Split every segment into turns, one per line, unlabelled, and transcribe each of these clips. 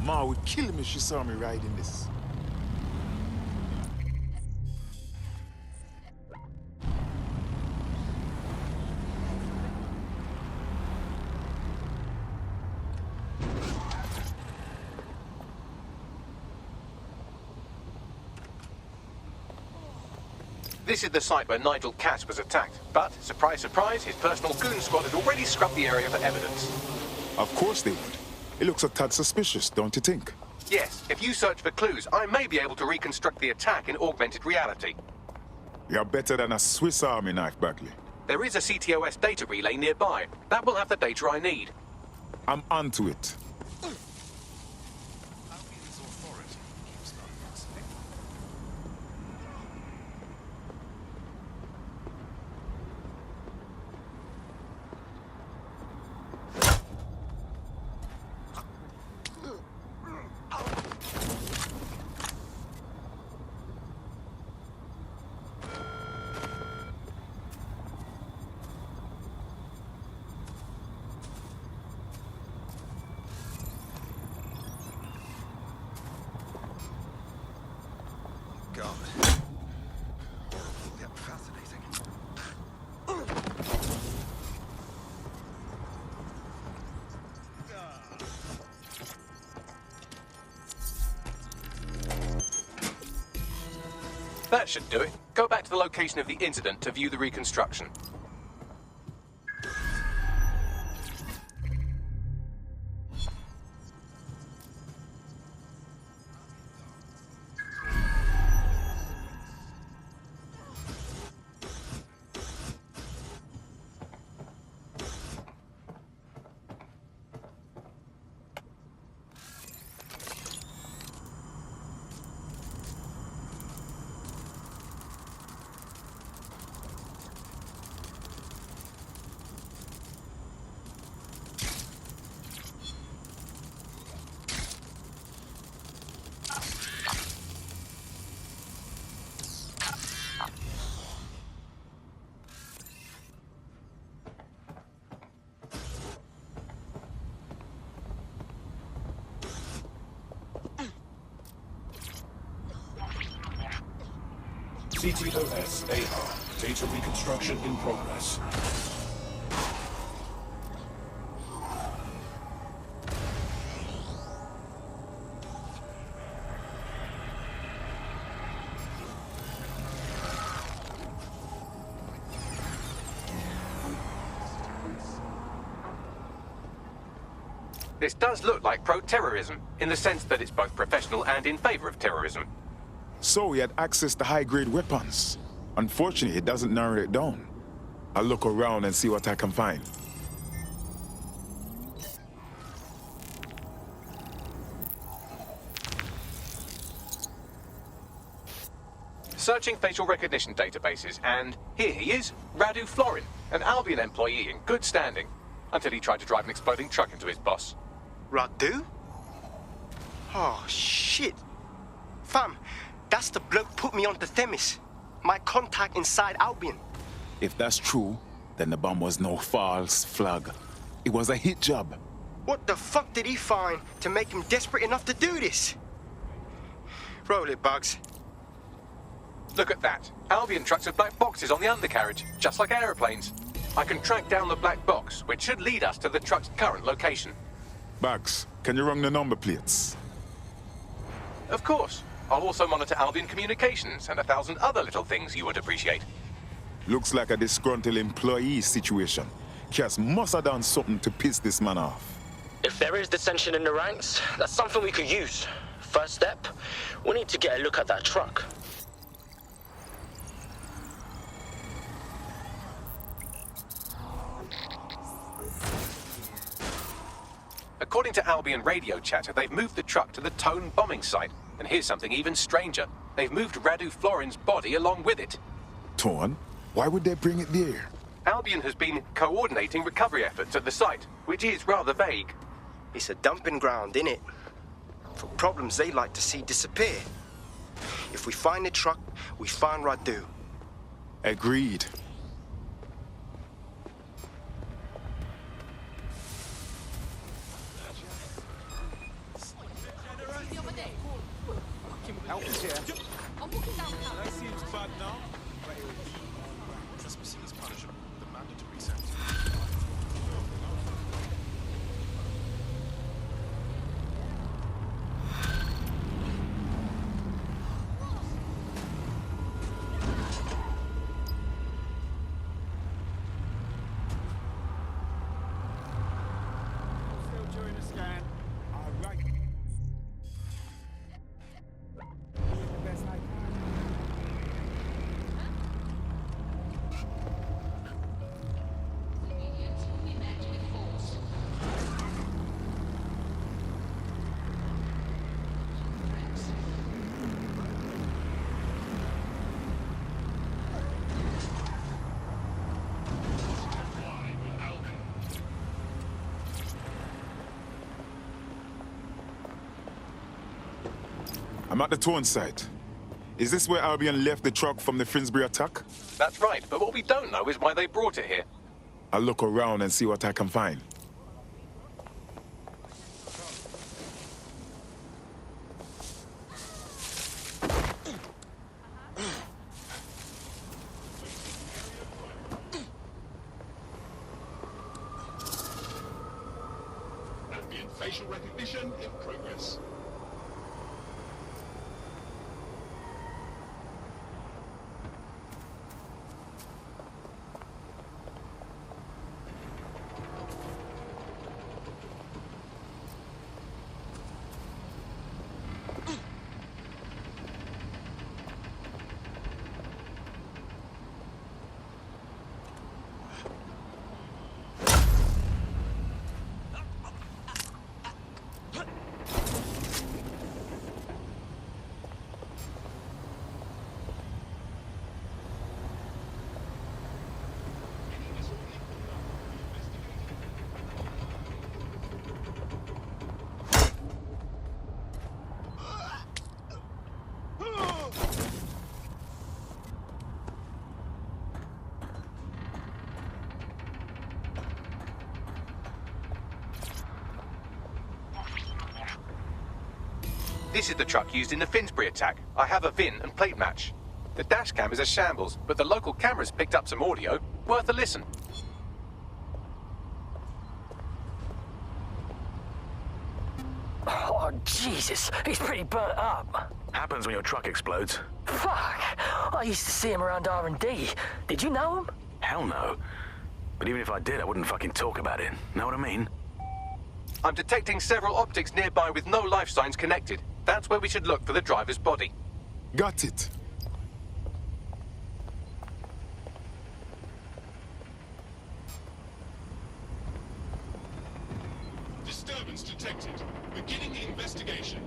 Ma would kill me if she saw me riding this.
This is the site where Nigel Cass was attacked, but, surprise, surprise, his personal goon squad had already scrubbed the area for evidence.
Of course they would. It looks a tad suspicious, don't you think?
Yes, if you search for clues, I may be able to reconstruct the attack in augmented reality.
You're better than a Swiss Army knife, Bagley.
There is a CTOS data relay nearby. That will have the data I need.
I'm onto it.
That should do it. Go back to the location of the incident to view the reconstruction.
CTOS AR. Data reconstruction in progress.
This does look like pro-terrorism, in the sense that it's both professional and in favor of terrorism.
So he had access to high-grade weapons. Unfortunately, it doesn't narrow it down. I'll look around and see what I can find.
Searching facial recognition databases, and here he is, Radu Florin, an Albion employee in good standing, until he tried to drive an exploding truck into his boss.
Radu? Oh, shit. Fam, that's the bloke put me onto Themis. My contact inside Albion.
If that's true, then the bomb was no false flag. It was a hit job.
What the fuck did he find to make him desperate enough to do this? Roll it, Bugs.
Look at that. Albion trucks with black boxes on the undercarriage, just like aeroplanes. I can track down the black box, which should lead us to the truck's current location.
Bags, can you run the number plates?
Of course. I'll also monitor Albion communications and 1,000 other little things you would appreciate.
Looks like a disgruntled employee situation. Cass must have done something to piss this man off.
If there is dissension in the ranks, that's something we could use. First step, we need to get a look at that truck.
According to Albion radio chatter, they've moved the truck to the Tone bombing site. And here's something even stranger. They've moved Radu Florin's body along with it.
Tone? Why would they bring it there?
Albion has been coordinating recovery efforts at the site, which is rather vague.
It's a dumping ground, innit? For problems they like to see disappear. If we find the truck, we find Radu.
Agreed. I'm at the Tone site. Is this where Albion left the truck from the Finsbury attack?
That's right, but what we don't know is why they brought it here.
I'll look around and see what I can find.
Ambient facial recognition in progress.
This is the truck used in the Finsbury attack. I have a VIN and plate match. The dash cam is a shambles, but the local cameras picked up some audio. Worth a listen.
Oh, Jesus, he's pretty burnt up.
Happens when your truck explodes.
Fuck, I used to see him around R&D. Did you know him?
Hell no. But even if I did, I wouldn't fucking talk about it. Know what I mean?
I'm detecting several optics nearby with no life signs connected. That's where we should look for the driver's body.
Got it.
Disturbance detected. Beginning investigation.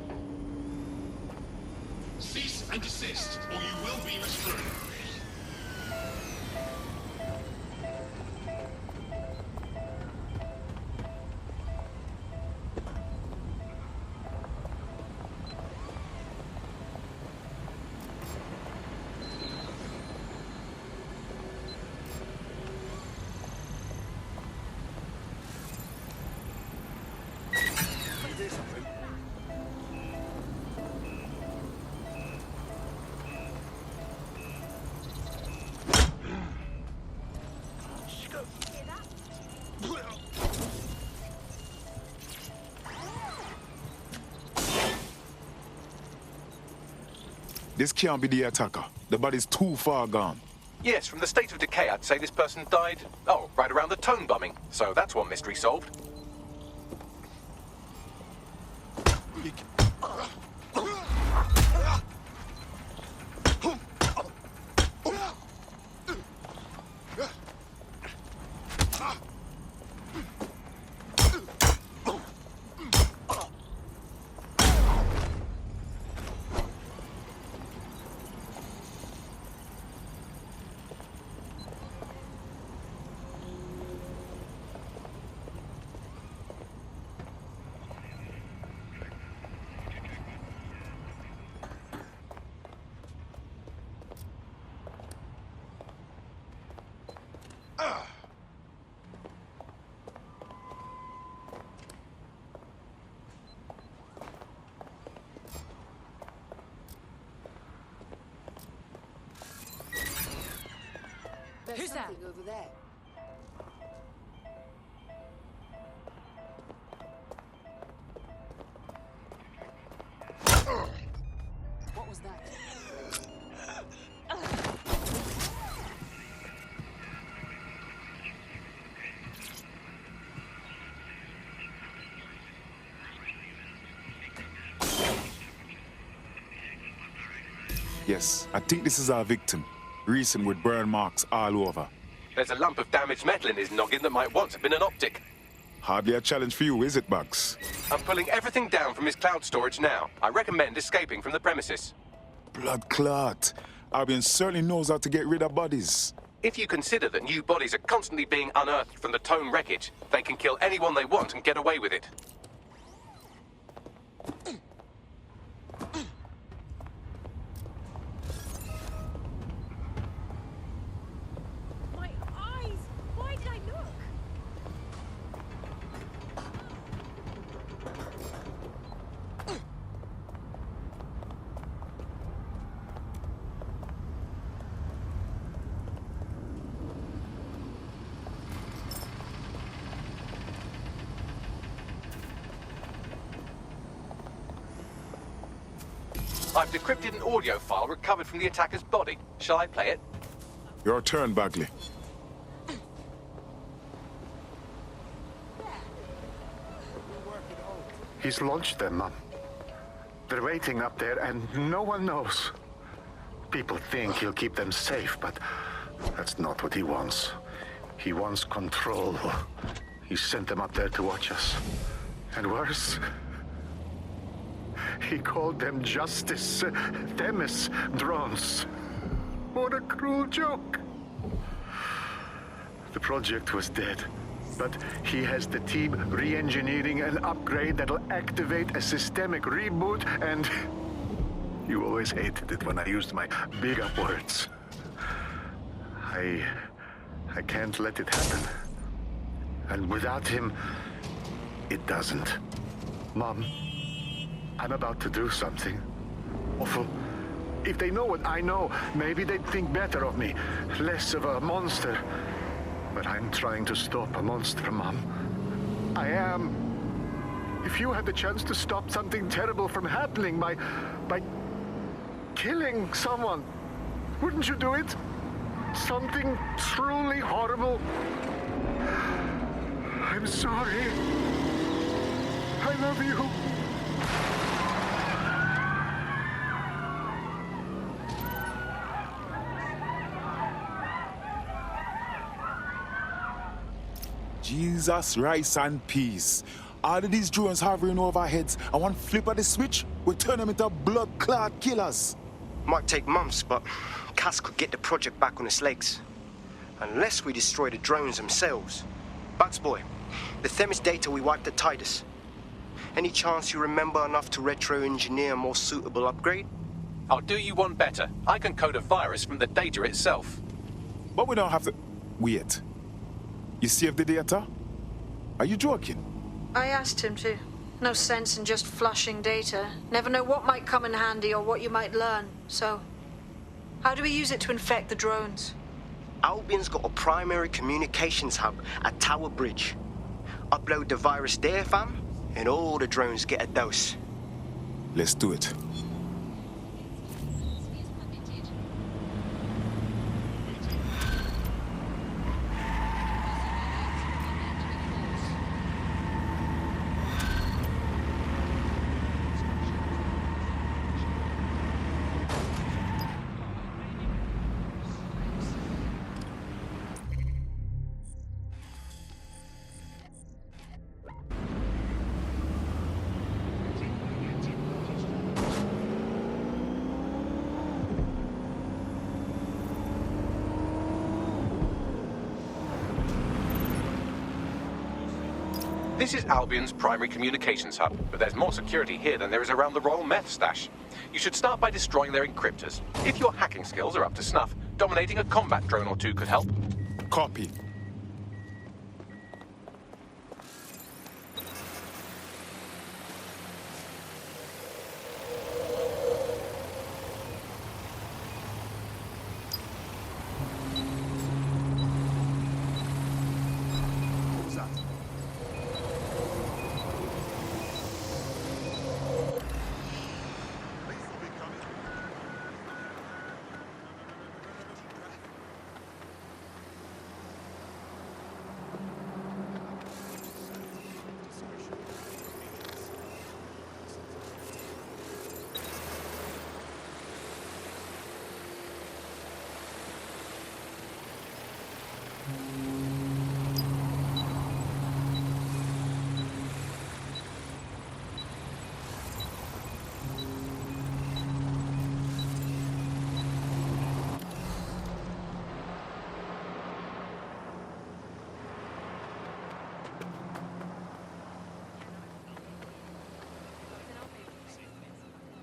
Cease and desist, or you will be restrained.
This can't be the attacker. The body's too far gone.
Yes, from the state of decay, I'd say this person died, right around the Tone bombing. So that's one mystery solved.
Who's that? Over there. What was that?
Yes, I think this is our victim. Recent with burn marks all over.
There's a lump of damaged metal in his noggin that might once have been an optic.
Hardly a challenge for you, is it, Bugs?
I'm pulling everything down from his cloud storage now. I recommend escaping from the premises.
Blood clot. Albion certainly knows how to get rid of bodies.
If you consider that new bodies are constantly being unearthed from the Tone wreckage, they can kill anyone they want and get away with it. I've decrypted an audio file recovered from the attacker's body. Shall I play it?
Your turn, Bagley.
He's launched them, Mum. They're waiting up there, and no one knows. People think he'll keep them safe, but that's not what he wants. He wants control. He sent them up there to watch us. And worse, he called them Justice Themis drones. What a cruel joke. The project was dead, but he has the team re-engineering an upgrade that'll activate a systemic reboot, and you always hated it when I used my big up words. I can't let it happen. And without him, it doesn't. Mom, I'm about to do something awful. If they know what I know, maybe they'd think better of me, less of a monster. But I'm trying to stop a monster, Mom. I am. If you had the chance to stop something terrible from happening by killing someone, wouldn't you do it? Something truly horrible. I'm sorry. I love you.
Jesus, rice and peace. All of these drones hovering over our heads, and one flip of the switch, we turn them into blood-clot killers.
Might take months, but Cass could get the project back on its legs. Unless we destroy the drones themselves. Bugs boy, the Themis data we wiped at Titus. Any chance you remember enough to retro-engineer a more suitable upgrade?
I'll do you one better. I can code a virus from the data itself.
But we don't have to... Wait. You saved the data? Are you joking?
I asked him to. No sense in just flushing data. Never know what might come in handy or what you might learn. So, how do we use it to infect the drones?
Albion's got a primary communications hub at Tower Bridge. Upload the virus there, fam, and all the drones get a dose.
Let's do it.
This is Albion's primary communications hub, but there's more security here than there is around the Royal Meth stash. You should start by destroying their encryptors. If your hacking skills are up to snuff, dominating a combat drone or two could help.
Copy.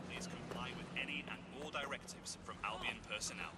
Please comply with any and all directives from Albion personnel.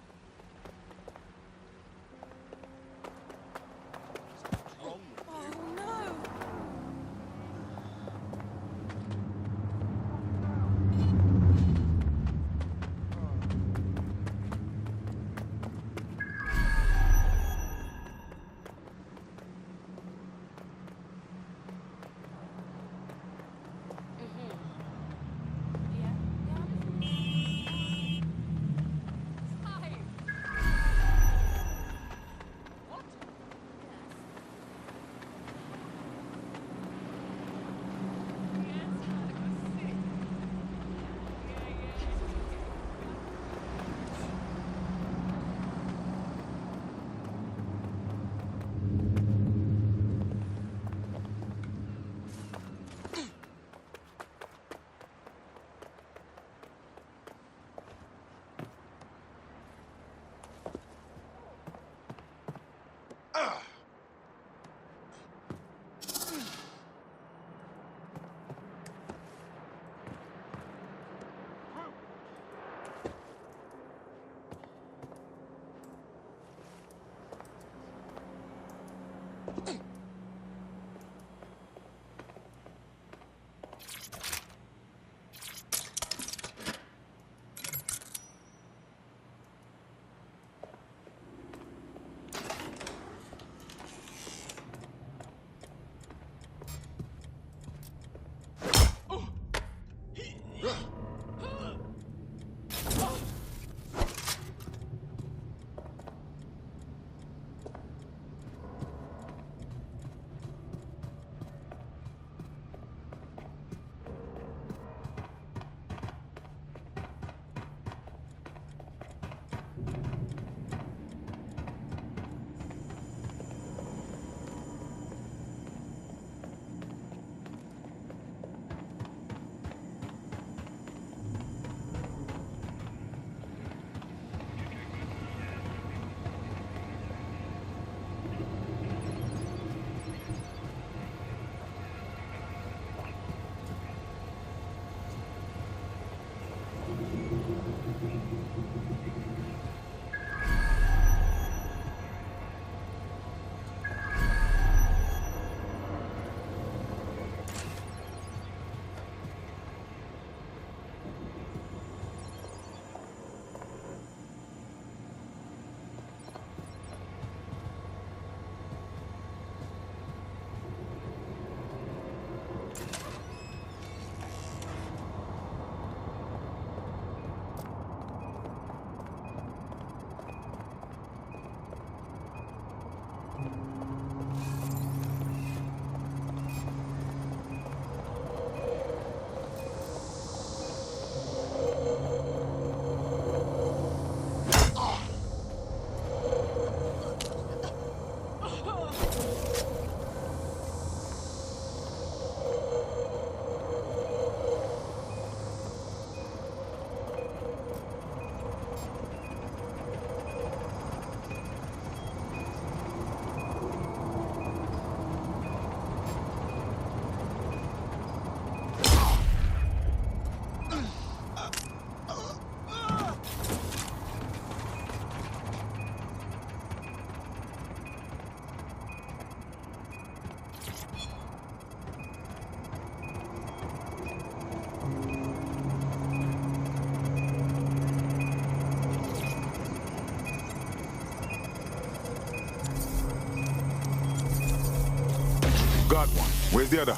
Got one. Where's the other?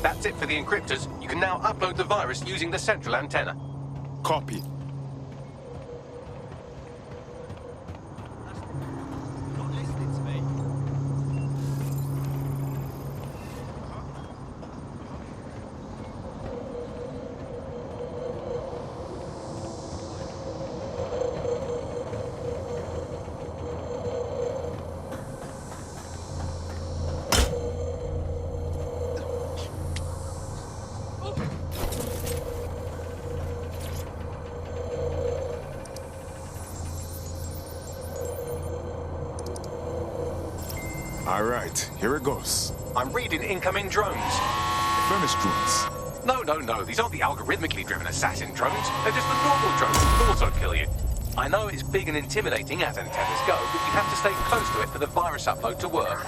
That's it for the encryptors. You can now upload the virus using the central antenna.
Copy.
Not listening to me.
All right, here it goes.
I'm reading incoming drones.
Furnace drones.
No. These aren't the algorithmically driven assassin drones. They're just the normal drones that will also kill you. I know it's big and intimidating as antennas go, but you have to stay close to it for the virus upload to work.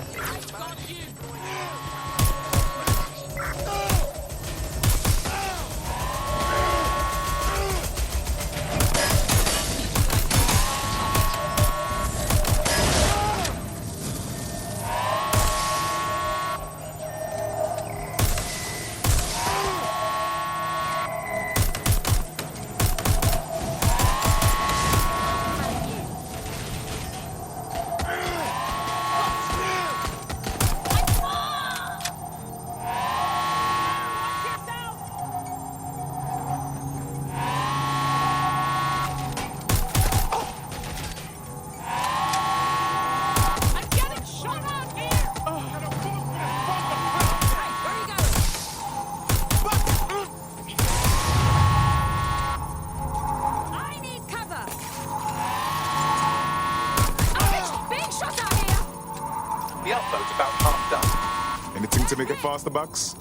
Make it faster, Bucks.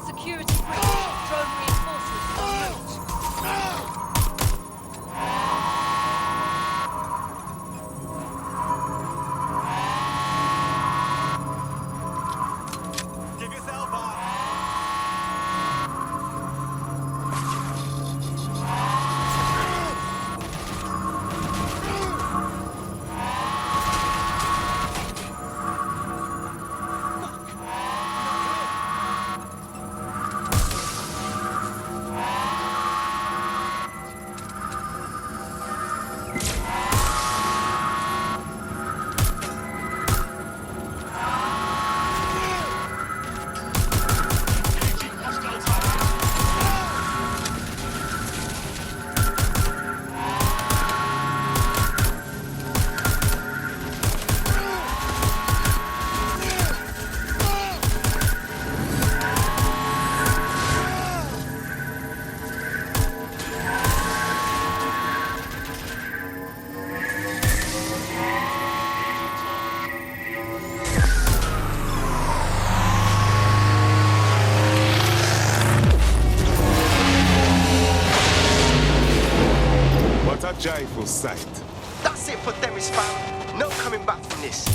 Security breach. Drone reinforcements en route.
Give yourself up.
What a joyful sight.
That's it for Themis, fam. No coming back from this.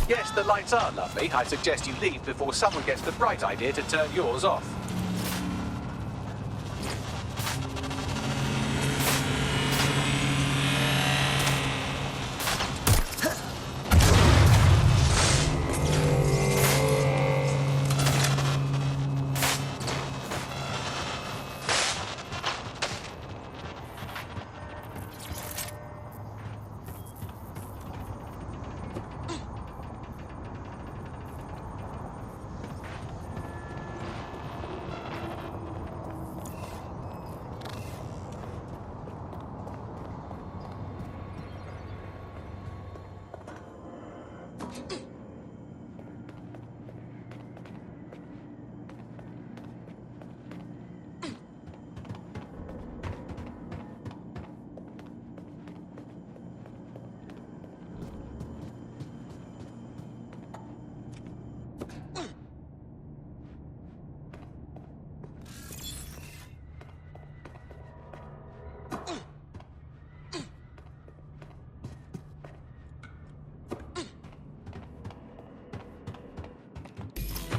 Yes, the lights are lovely. I suggest you leave before someone gets the bright idea to turn yours off.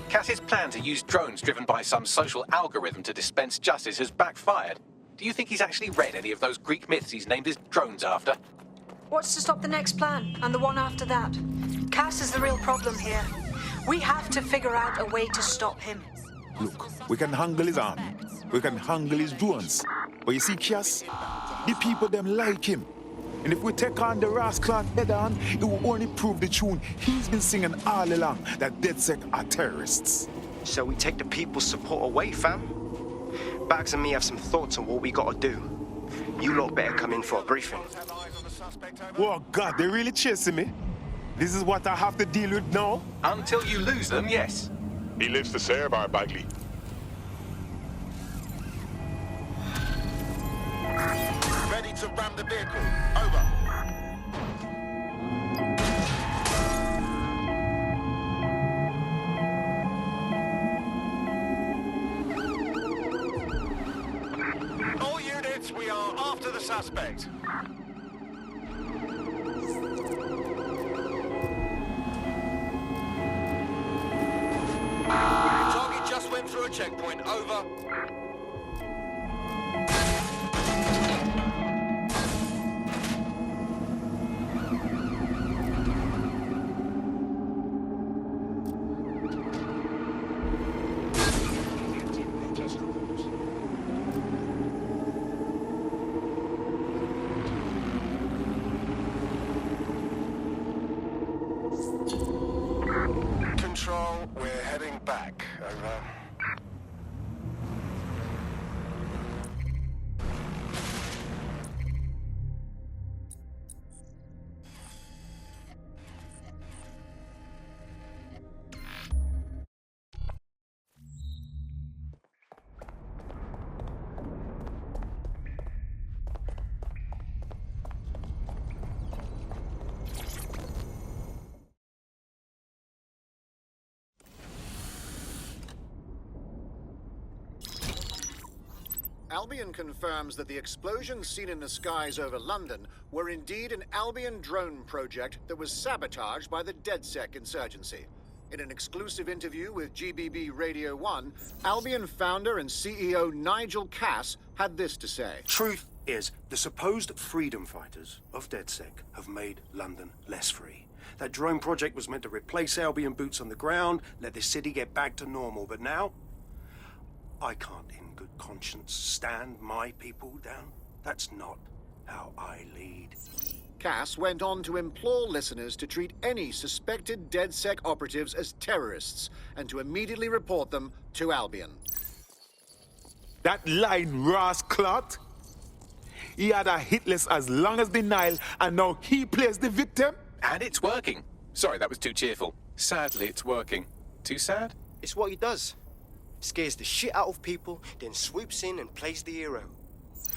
Cass's plan to use drones driven by some social algorithm to dispense justice has backfired. Do you think he's actually read any of those Greek myths he's named his drones after?
What's to stop the next plan and the one after that? Cass is the real problem here. We have to figure out a way to stop him.
Look, we can handle his army. We can handle his drones. But you see, Cass, the people them like him. And if we take on the rascal head on, it will only prove the tune he's been singing all along, that DedSec are terrorists.
So we take the people's support away, fam? Bags and me have some thoughts on what we gotta do. You lot better come in for a briefing.
Oh God, they're really chasing me. This is what I have to deal with now?
Until you lose them, yes.
He lives to serve our Bagley.
Ready to ram the vehicle. Over.
All units, we are after the suspect.
Target just went through a checkpoint. Over.
Control, we're heading back. Over.
Albion confirms that the explosions seen in the skies over London were indeed an Albion drone project that was sabotaged by the DedSec insurgency. In an exclusive interview with GBB Radio 1, Albion founder and CEO Nigel Cass had this to say.
Truth is, the supposed freedom fighters of DedSec have made London less free. That drone project was meant to replace Albion boots on the ground, let the city get back to normal, but now I can't in good conscience stand my people down. That's not how I lead.
Cass went on to implore listeners to treat any suspected DedSec operatives as terrorists and to immediately report them to Albion.
That line, Ross Clot? He had a hit list as long as the Nile, and now he plays the victim?
And it's working. Sorry, that was too cheerful. Sadly, it's working. Too sad?
It's what he does. Scares the shit out of people, then swoops in and plays the hero.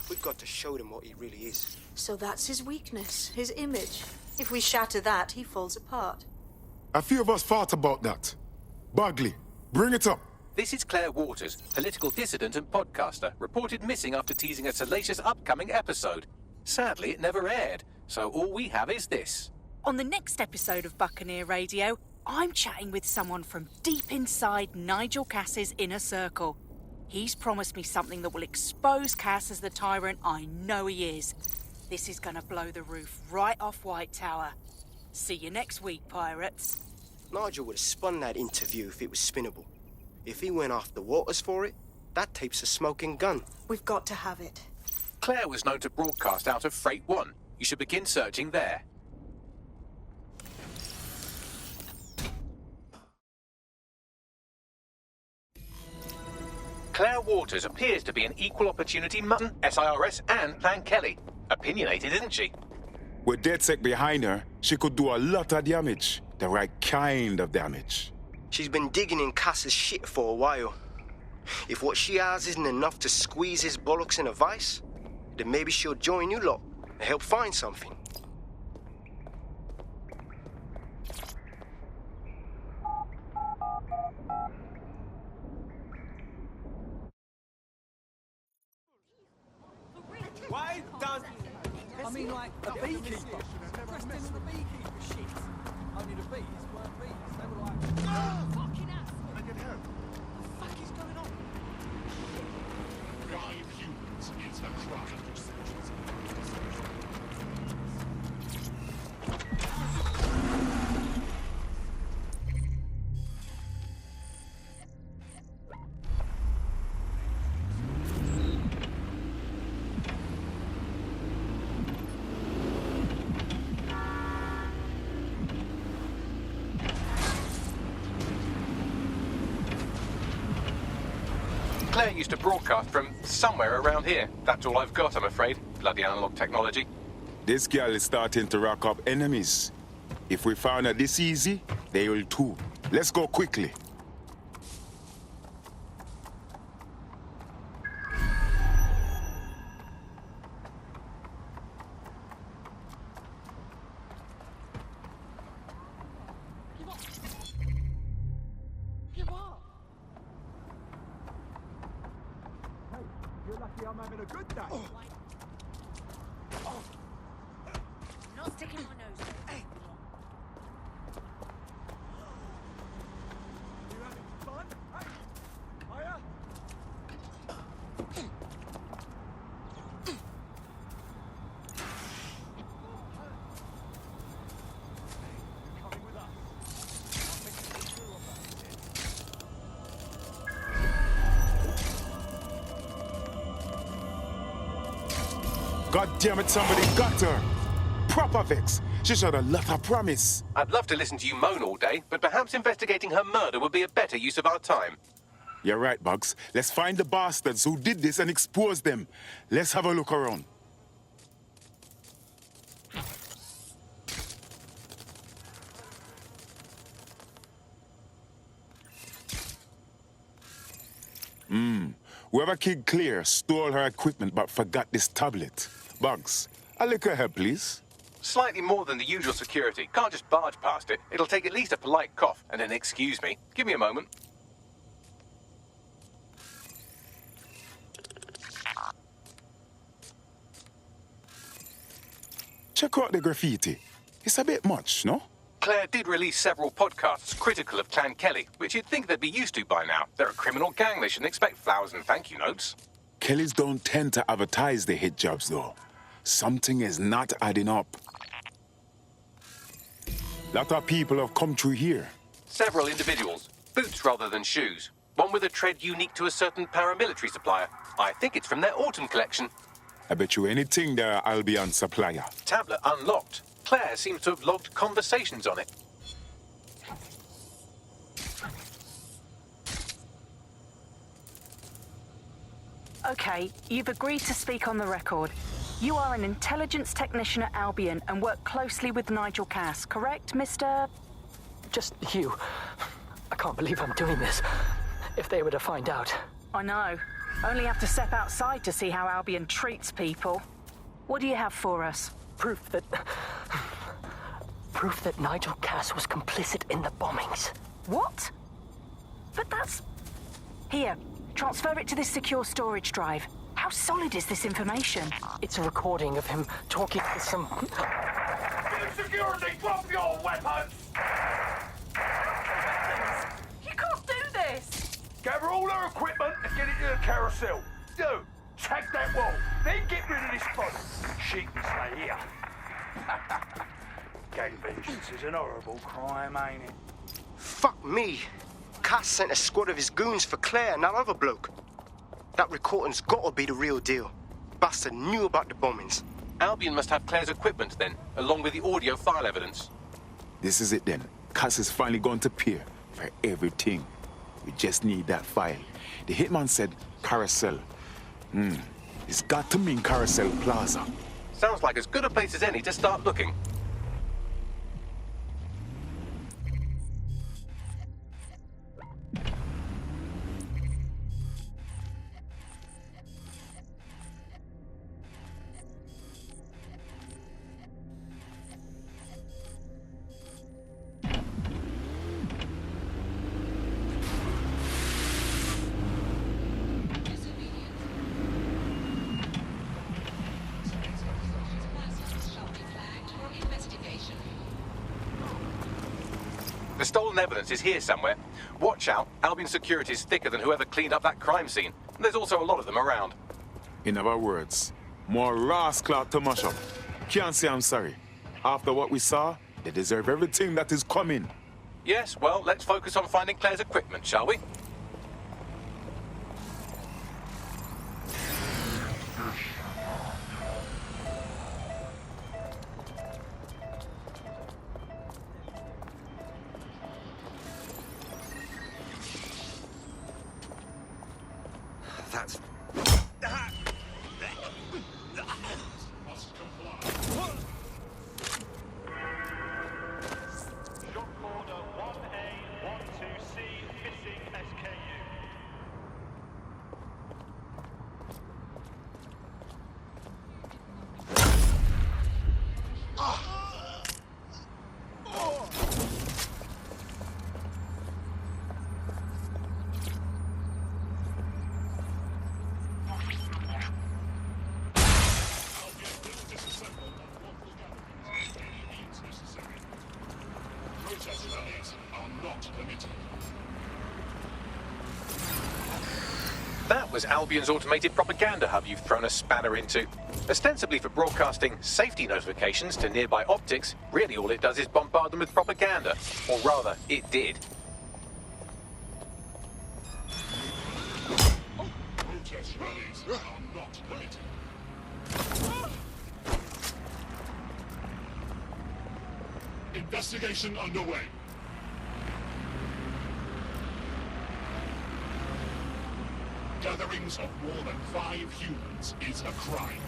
We've got to show them what he really is.
So that's his weakness, his image. If we shatter that, he falls apart.
A few of us thought about that. Bagley, bring it up.
This is Claire Waters, political dissident and podcaster, reported missing after teasing a salacious upcoming episode. Sadly, it never aired, so all we have is this.
On the next episode of Buccaneer Radio, I'm chatting with someone from deep inside Nigel Cass's inner circle. He's promised me something that will expose Cass as the tyrant I know he is. This is gonna blow the roof right off White Tower. See you next week, pirates.
Nigel would have spun that interview if it was spinnable. If he went after Waters for it, that tape's a smoking gun.
We've got to have it.
Claire was known to broadcast out of Freight 1. You should begin searching there. Claire Waters appears to be an equal opportunity mutton, SIRS, and Plan Kelly. Opinionated, isn't she?
With DedSec behind her, she could do a lot of damage. The right kind of damage.
She's been digging in Cass's shit for a while. If what she has isn't enough to squeeze his bollocks in a vice, then maybe she'll join you lot and help find something.
Why does... I mean, like, a beekeeper. Dressed in the beekeeper shit. Only the bees weren't bees. They were like... Oh, fucking ass! I get hurt. What the fuck is going on?
5 humans into the craft.
Claire used to broadcast from somewhere around here. That's all I've got, I'm afraid. Bloody analog technology.
This girl is starting to rack up enemies. If we found her this easy, they will too. Let's go quickly.
You're lucky I'm having a good day.
Not sticking my nose. Hey.
You having fun? Hey. Are ya? Coming with us. I'll make you through on that shit.
God damn it, somebody got her. Proper Vex. She should have let her promise.
I'd love to listen to you moan all day, but perhaps investigating her murder would be a better use of our time.
You're right, Bugs. Let's find the bastards who did this and expose them. Let's have a look around. Whoever killed Claire stole her equipment but forgot this tablet. Bugs, a little help, please.
Slightly more than the usual security. Can't just barge past it. It'll take at least a polite cough and an excuse me. Give me a moment.
Check out the graffiti. It's a bit much, no?
Claire did release several podcasts critical of Clan Kelly, which you'd think they'd be used to by now. They're a criminal gang. They shouldn't expect flowers and thank you notes.
Kellys don't tend to advertise the hit jobs, though. Something is not adding up. Lot of people have come through here.
Several individuals. Boots rather than shoes. One with a tread unique to a certain paramilitary supplier. I think it's from their autumn collection.
I bet you anything they're Albion supplier.
Tablet unlocked. Claire seems to have logged conversations on it.
Okay, you've agreed to speak on the record. You are an intelligence technician at Albion and work closely with Nigel Cass, correct, Mr...?
Just you. I can't believe I'm doing this. If they were to find out.
I know. Only have to step outside to see how Albion treats people. What do you have for us?
Proof that Nigel Cass was complicit in the bombings.
What? But that's... Here, transfer it to this secure storage drive. How solid is this information?
It's a recording of him talking to some...
Security, drop your weapons!
You can't do this!
Gather all our equipment and get it to the carousel. You, tag that wall, then get rid of this body. She can stay here. Gang vengeance is an horrible crime, ain't it?
Fuck me. Cass sent a squad of his goons for Claire and that other bloke. That recording's gotta be the real deal. Bastard knew about the bombings.
Albion must have Claire's equipment then, along with the audio file evidence.
This is it then. Cass has finally gone to peer for everything. We just need that file. The hitman said Carousel. It's got to mean Carousel Plaza.
Sounds like as good a place as any to start looking. The stolen evidence is here somewhere. Watch out, Albion security is thicker than whoever cleaned up that crime scene. There's also a lot of them around.
In other words, more rascal to mash up. Can't say I'm sorry. After what we saw, they deserve everything that is coming.
Yes, well, let's focus on finding Claire's equipment, shall we? That's... That was Albion's automated propaganda hub you've thrown a spanner into. Ostensibly for broadcasting safety notifications to nearby optics, really all it does is bombard them with propaganda. Or rather, it did.
Protest rallies are not permitted. Investigation underway. Gatherings of more than 5 humans is a crime.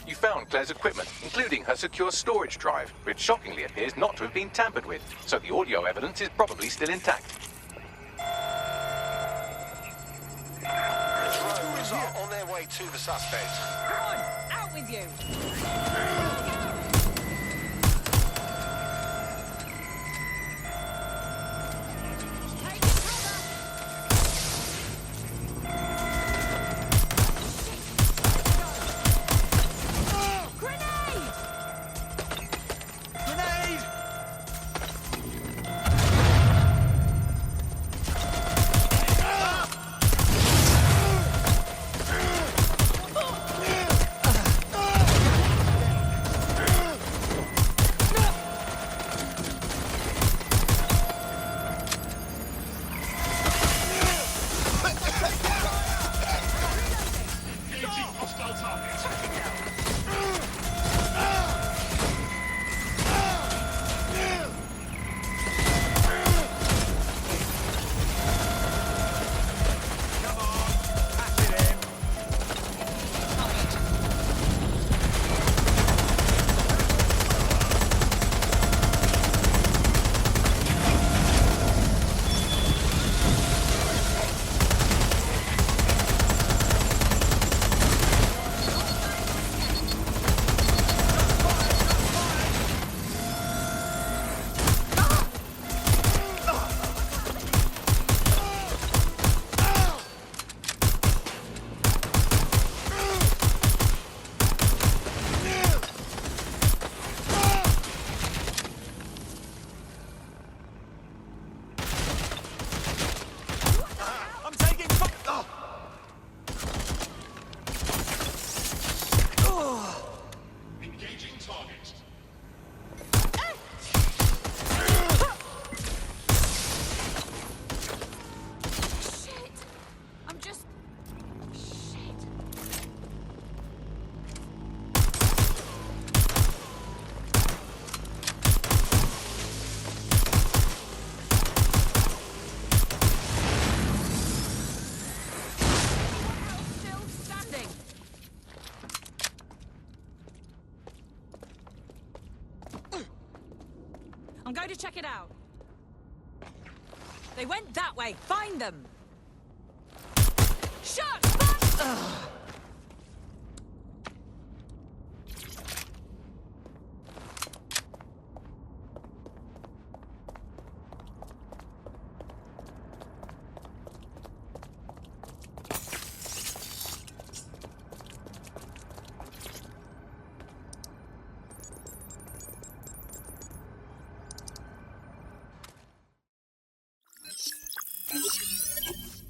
You found Claire's equipment, including her secure storage drive, which shockingly appears not to have been tampered with, so the audio evidence is probably still intact.
Drones are on their way to the suspect.
Come on, out with you!
target.
Shit! I'm just... Shit. Still standing. I'm going to check it out. They went that way. Find them. Shut! Ugh.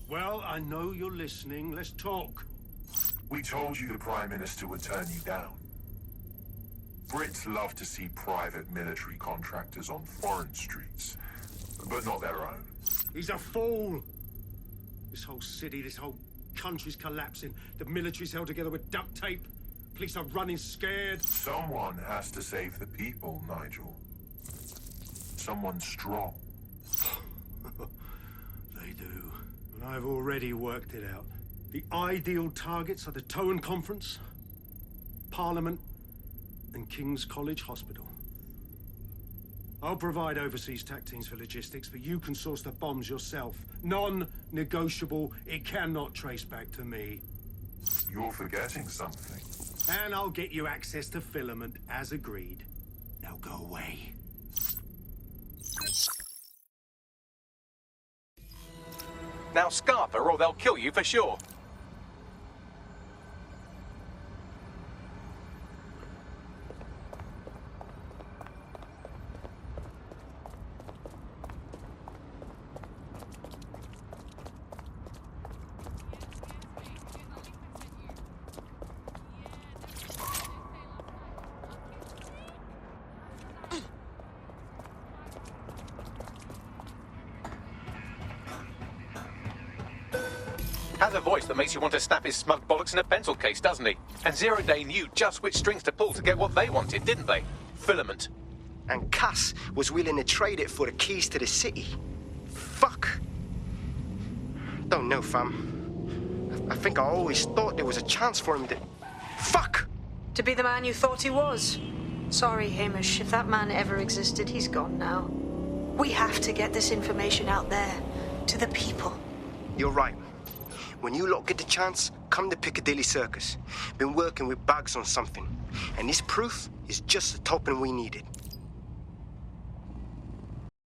Well, I know you're listening. Let's talk.
We told you the Prime Minister would turn you down. Brits love to see private military contractors on foreign streets, but not their own.
He's a fool. This whole city, this whole country's collapsing. The military's held together with duct tape. Police are running scared.
Someone has to save the people, Nigel. Someone strong.
They do. And I've already worked it out. The ideal targets are the Towan Conference, Parliament, and King's College Hospital. I'll provide overseas tac teams for logistics, but you can source the bombs yourself. Non-negotiable. It cannot trace back to me.
You're forgetting something.
And I'll get you access to filament, as agreed. Now go away.
Now scarper or they'll kill you for sure. Has a voice that makes you want to snap his smug bollocks in a pencil case, doesn't he? And Zero Day knew just which strings to pull to get what they wanted, didn't they? Filament.
And Cass was willing to trade it for the keys to the city. Fuck. Don't know, fam. I think I always thought there was a chance for him to... Fuck!
To be the man you thought he was. Sorry, Hamish. If that man ever existed, he's gone now. We have to get this information out there, to the people.
You're right. When you lot get the chance, come to Piccadilly Circus. Been working with Bugs on something. And this proof is just the token we needed.